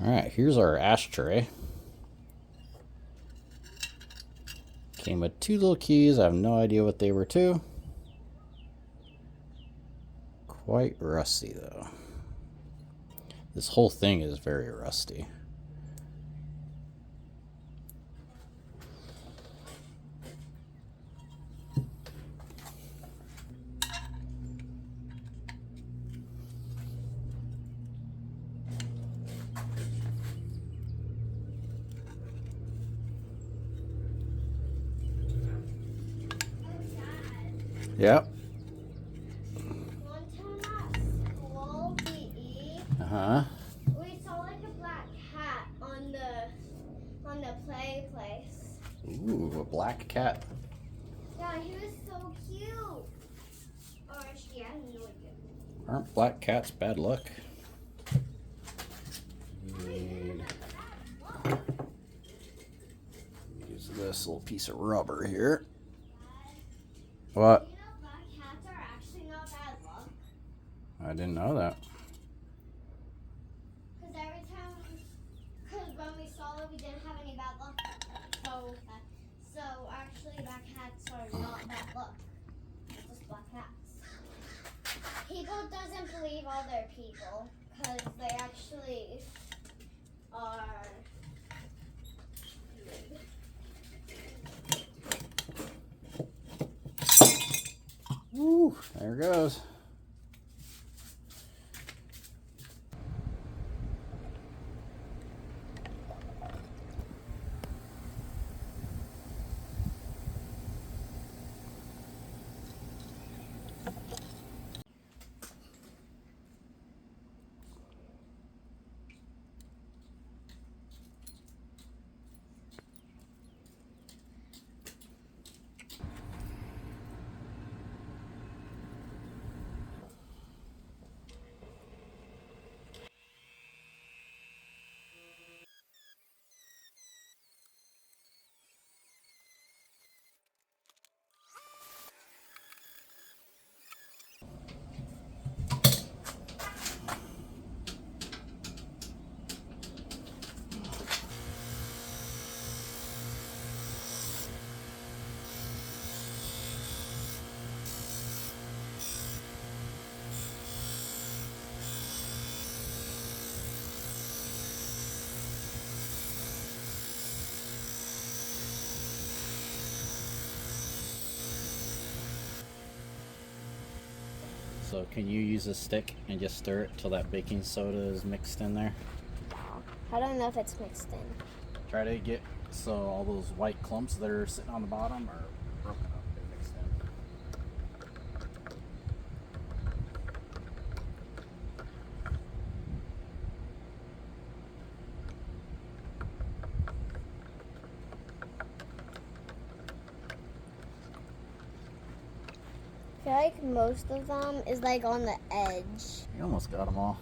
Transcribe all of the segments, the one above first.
Alright, here's our ashtray. Came with 2 little keys. I have no idea what they were to. Quite rusty though. This whole thing is very rusty. Yep. One time at school, PE, we saw like a black cat on the play place. Ooh, a black cat. Yeah, he was so cute. Or she had no idea. Aren't black cats bad luck? Need use this little piece of rubber here. What? You know, black cats are actually not bad luck. I didn't know that. Because when we saw it, we didn't have any bad luck. So actually, black cats are not bad luck. It's just black cats. People doesn't believe other people because they actually are. Woo, there it goes. So can you use a stick and just stir it till that baking soda is mixed in there? I don't know if it's mixed in. Try to get so all those white clumps that are sitting on the bottom are broken up and mixed in. I feel like most of them is like on the edge. You almost got them all.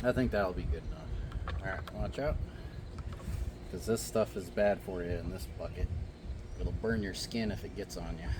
I think that'll be good enough. Alright, watch out. Because this stuff is bad for you in this bucket. It'll burn your skin if it gets on you.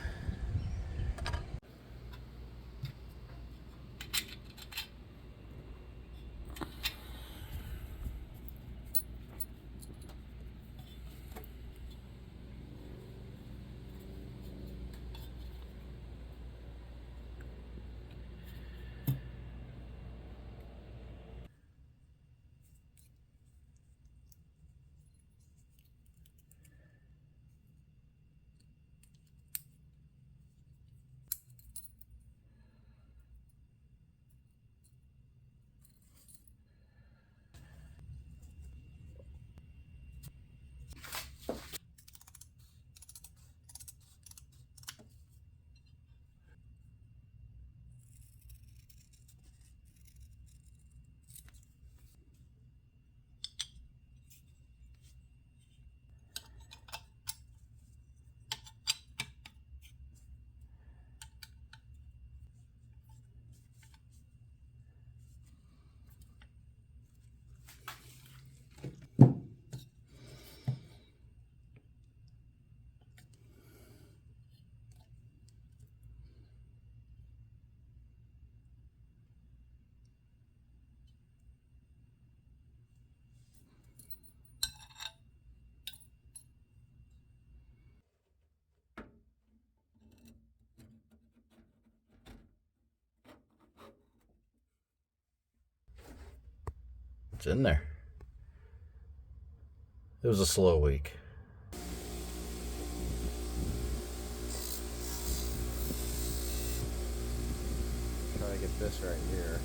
It's in there. It was a slow week. Try to get this right here.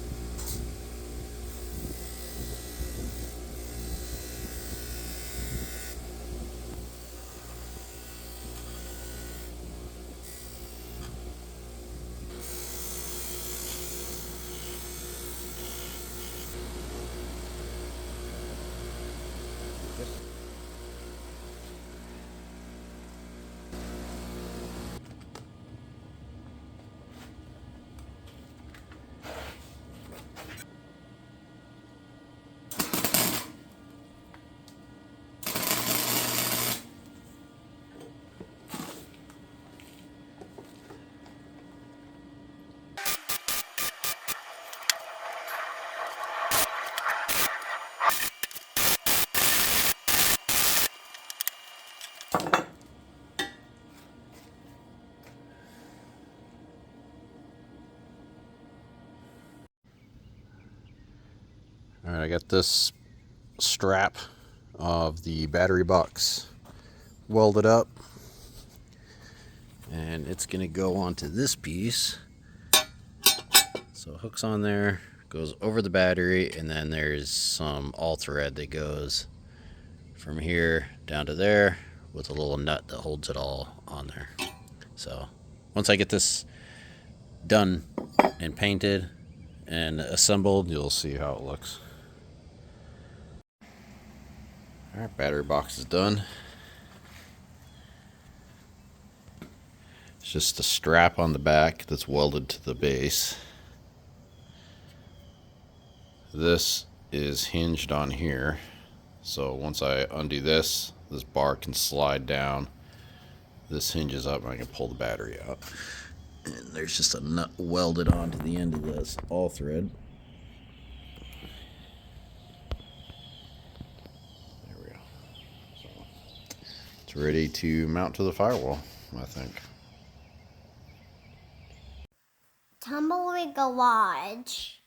All right, I got this strap of the battery box welded up, and it's gonna go onto this piece. So it hooks on there, goes over the battery, and then there's some all thread that goes from here down to there with a little nut that holds it all on there. So once I get this done and painted and assembled, you'll see how it looks. All right, battery box is done. It's just a strap on the back that's welded to the base. This is hinged on here, so once I undo this, this bar can slide down. This hinges up and I can pull the battery out. And there's just a nut welded onto the end of this all thread. There we go. So it's ready to mount to the firewall, I think. Tumbleweed garage.